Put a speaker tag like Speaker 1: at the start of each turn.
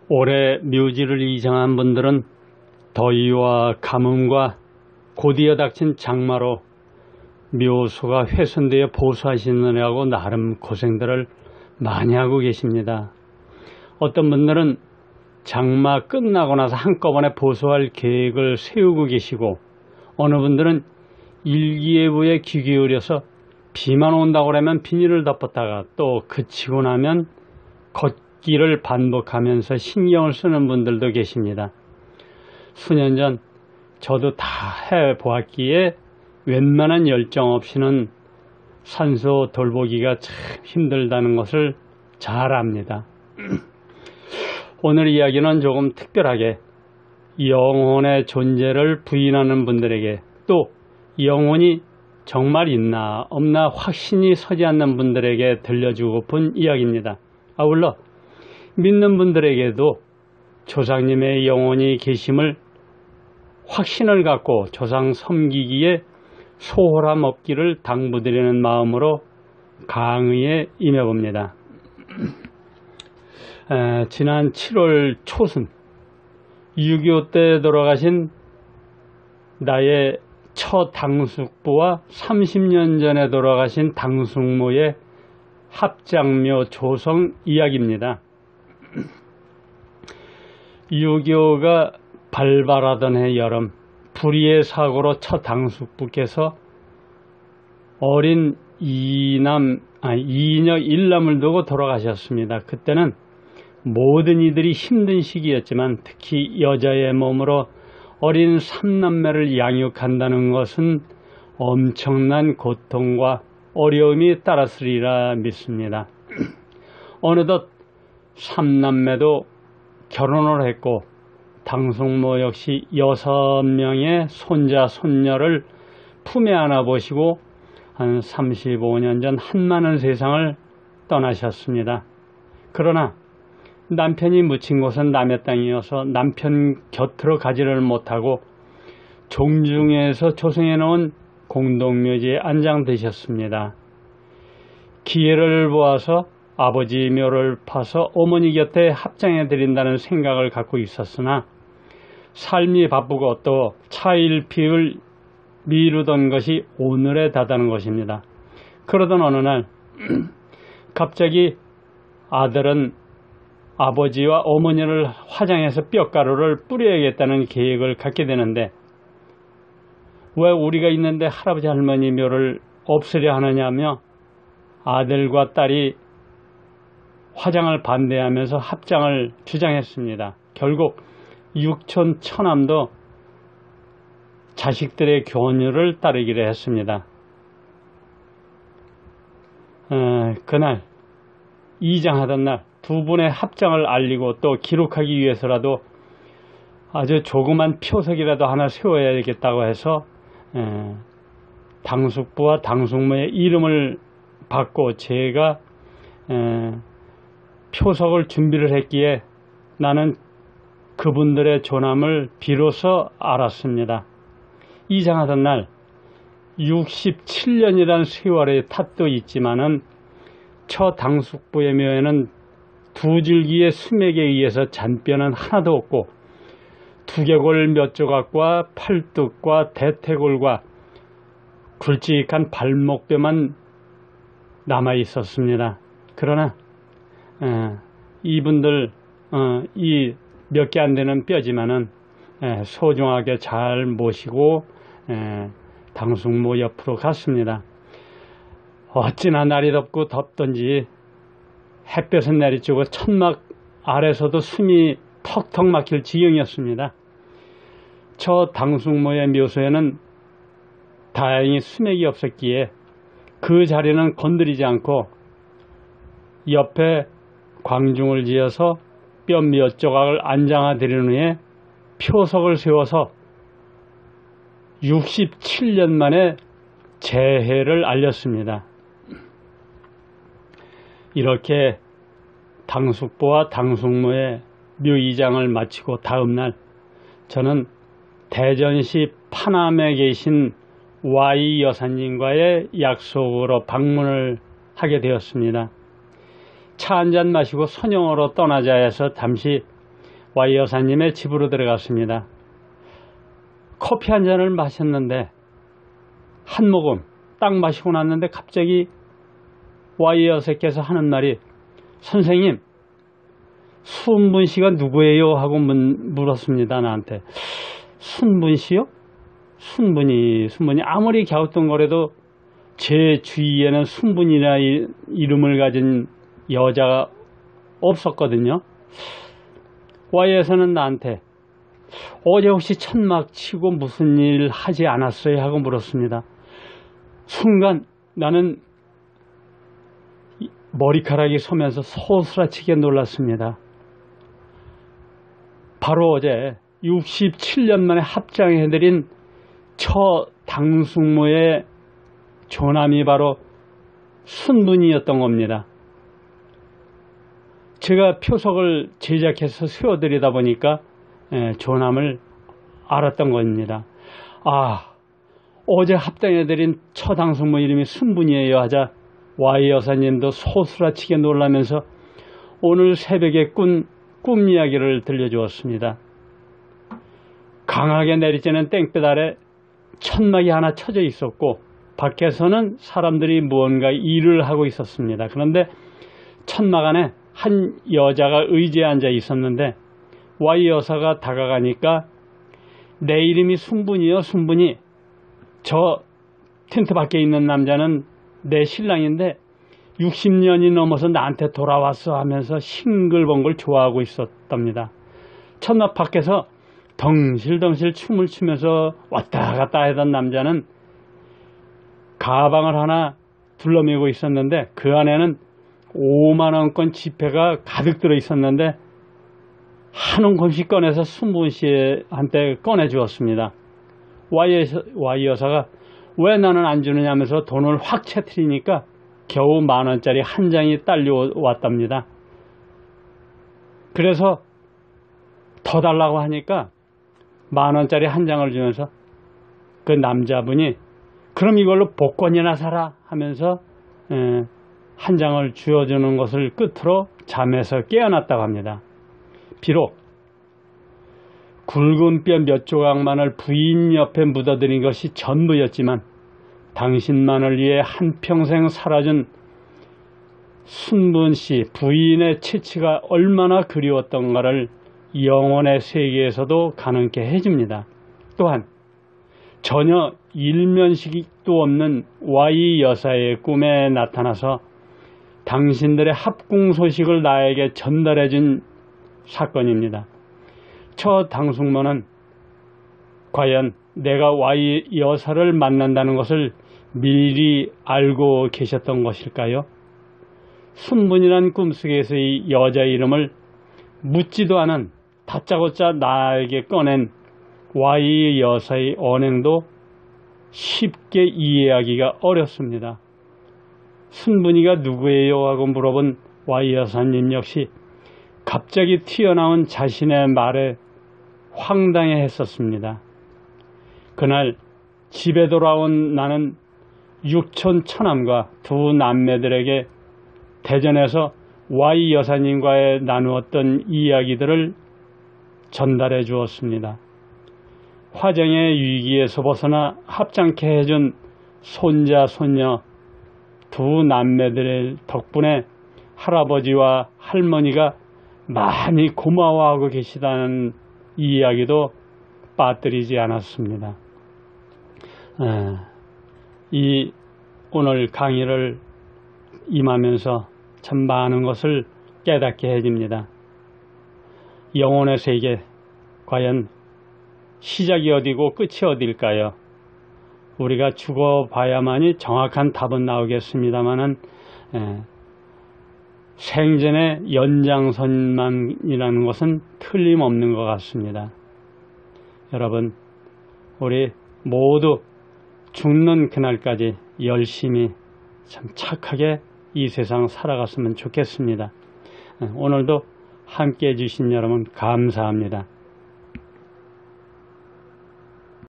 Speaker 1: 올해 묘지를 이장한 분들은 더위와 가뭄과 곧이어 닥친 장마로 묘소가 훼손되어 보수하시느라고 나름 고생들을 많이 하고 계십니다. 어떤 분들은 장마 끝나고 나서 한꺼번에 보수할 계획을 세우고 계시고, 어느 분들은 일기예보에 귀 기울여서 비만 온다고 하면 비닐을 덮었다가 또 그치고 나면 걷기를 반복하면서 신경을 쓰는 분들도 계십니다. 수년 전 저도 다 해보았기에 웬만한 열정 없이는 산소 돌보기가 참 힘들다는 것을 잘 압니다. 오늘 이야기는 조금 특별하게 영혼의 존재를 부인하는 분들에게, 또 영혼이 정말 있나 없나 확신이 서지 않는 분들에게 들려주고픈 이야기입니다. 아울러 믿는 분들에게도 조상님의 영혼이 계심을 확신을 갖고 조상 섬기기에 소홀함 없기를 당부드리는 마음으로 강의에 임해봅니다. 지난 7월 초순 6.25 때 돌아가신 나의 처당숙부와 30년 전에 돌아가신 당숙모의 합장묘 조성 이야기입니다. 6.25가 발발하던 해 여름, 불의의 사고로 처당숙부께서 어린 이녀 1남을 두고 돌아가셨습니다. 그때는 모든 이들이 힘든 시기였지만 특히 여자의 몸으로 어린 3남매를 양육한다는 것은 엄청난 고통과 어려움이 따랐으리라 믿습니다. 어느덧 3남매도 결혼을 했고 당숙모 역시 6명의 손자 손녀를 품에 안아보시고 한 35년 전 한많은 세상을 떠나셨습니다. 그러나 남편이 묻힌 곳은 남의 땅이어서 남편 곁으로 가지를 못하고 종중에서 조성해 놓은 공동묘지에 안장되셨습니다. 기회를 보아서 아버지 묘를 파서 어머니 곁에 합장해 드린다는 생각을 갖고 있었으나 삶이 바쁘고 또 차일피일 미루던 것이 오늘에 다다는 것입니다. 그러던 어느 날 갑자기 아들은 아버지와 어머니를 화장해서 뼈가루를 뿌려야겠다는 계획을 갖게 되는데, 왜 우리가 있는데 할아버지 할머니 묘를 없애려 하느냐며 아들과 딸이 화장을 반대하면서 합장을 주장했습니다. 결국 육촌 처남도 자식들의 교훈을 따르기로 했습니다. 그날 이장하던 날 두 분의 합장을 알리고 또 기록하기 위해서라도 아주 조그만 표석이라도 하나 세워야겠다고 해서 당숙부와 당숙모의 이름을 받고 제가 표석을 준비를 했기에 나는 그분들의 존함을 비로소 알았습니다. 이장하던 날 67년이란 세월의 탓도 있지만은 처당숙부의 묘에는 두 줄기의 수맥에 의해서 잔뼈는 하나도 없고 두개골 몇 조각과 팔뚝과 대퇴골과 굵직한 발목뼈만 남아 있었습니다. 그러나 이분들 이 몇 개 안 되는 뼈지만은 소중하게 잘 모시고 당숙모 옆으로 갔습니다. 어찌나 날이 덥고 덥던지 햇볕은 내리쬐고 천막 아래서도 숨이 턱턱 막힐 지경이었습니다. 저 당숙모의 묘소에는 다행히 수맥이 없었기에 그 자리는 건드리지 않고 옆에 광중을 지어서 뼈 몇 조각을 안장하 드린 후에 표석을 세워서 67년 만에 재해를 알렸습니다. 이렇게 당숙부와 당숙모의 묘이장을 마치고 다음날 저는 대전시 파남에 계신 Y 여사님과의 약속으로 방문을 하게 되었습니다. 차 한잔 마시고 선영으로 떠나자 해서 잠시 Y 여사님의 집으로 들어갔습니다. 커피 한 잔을 마셨는데 한 모금 딱 마시고 났는데 갑자기 Y 여사께서 하는 말이 선생님 순분 씨가 누구예요? 하고 물었습니다. 나한테. 순분 씨요? 순분이 아무리 갸우뚱거려도 제 주위에는 순분이라 이름을 가진 여자가 없었거든요. Y에서는 나한테 어제 혹시 천막 치고 무슨 일 하지 않았어요? 하고 물었습니다. 순간 나는 머리카락이 서면서 소스라치게 놀랐습니다. 바로 어제 67년 만에 합장해드린 처당숙모의 조남이 바로 순분이었던 겁니다. 제가 표석을 제작해서 세워드리다 보니까 조남을 알았던 겁니다. 아, 어제 합당해드린 처당숙모 이름이 순분이에요 하자 Y 여사님도 소스라치게 놀라면서 오늘 새벽에 꾼 꿈 이야기를 들려주었습니다. 강하게 내리쬐는 땡볕 아래 천막이 하나 쳐져 있었고 밖에서는 사람들이 무언가 일을 하고 있었습니다. 그런데 천막 안에 한 여자가 의자에 앉아 있었는데 Y 여사가 다가가니까 내 이름이 순분이요 순분이, 저 텐트 밖에 있는 남자는 내 신랑인데 60년이 넘어서 나한테 돌아왔어 하면서 싱글벙글 좋아하고 있었답니다. 천막 밖에서 덩실덩실 춤을 추면서 왔다 갔다 하던 남자는 가방을 하나 둘러매고 있었는데 그 안에는 5만원권 지폐가 가득 들어 있었는데 한 움큼씩 꺼내서 순분 씨한테 꺼내주었습니다. Y 여사가 왜 나는 안 주느냐 하면서 돈을 확 채트리니까 겨우 10,000원짜리 한 장이 딸려왔답니다. 그래서 더 달라고 하니까 10,000원짜리 한 장을 주면서 그 남자분이 그럼 이걸로 복권이나 사라 하면서 한 장을 쥐어주는 것을 끝으로 잠에서 깨어났다고 합니다. 비록 굵은 뼈 몇 조각만을 부인 옆에 묻어드린 것이 전부였지만 당신만을 위해 한평생 살아준 순분 씨 부인의 치치가 얼마나 그리웠던가를 영혼의 세계에서도 가능케 해줍니다. 또한 전혀 일면식도 없는 Y 여사의 꿈에 나타나서 당신들의 합궁 소식을 나에게 전달해준 사건입니다. 처당숙모는 과연 내가 Y 여사를 만난다는 것을 미리 알고 계셨던 것일까요? 순분이란 꿈속에서의 여자 이름을 묻지도 않은 다짜고짜 나에게 꺼낸 Y 여사의 언행도 쉽게 이해하기가 어렵습니다. 순분이가 누구예요? 하고 물어본 Y 여사님 역시 갑자기 튀어나온 자신의 말에 황당해 했었습니다. 그날 집에 돌아온 나는 육촌 처남과 두 남매들에게 대전에서 Y 여사님과의 나누었던 이야기들을 전달해 주었습니다. 화정의 위기에서 벗어나 합장케 해준 손자 손녀 두 남매들의 덕분에 할아버지와 할머니가 많이 고마워하고 계시다는 이야기도 빠뜨리지 않았습니다. 이 오늘 강의를 임하면서 참 많은 것을 깨닫게 해줍니다. 영혼의 세계, 과연 시작이 어디고 끝이 어딜까요? 우리가 죽어봐야만이 정확한 답은 나오겠습니다만은 생전의 연장선만이라는 것은 틀림없는 것 같습니다. 여러분, 우리 모두 죽는 그날까지 열심히 참 착하게 이 세상 살아갔으면 좋겠습니다. 오늘도 함께 해주신 여러분 감사합니다.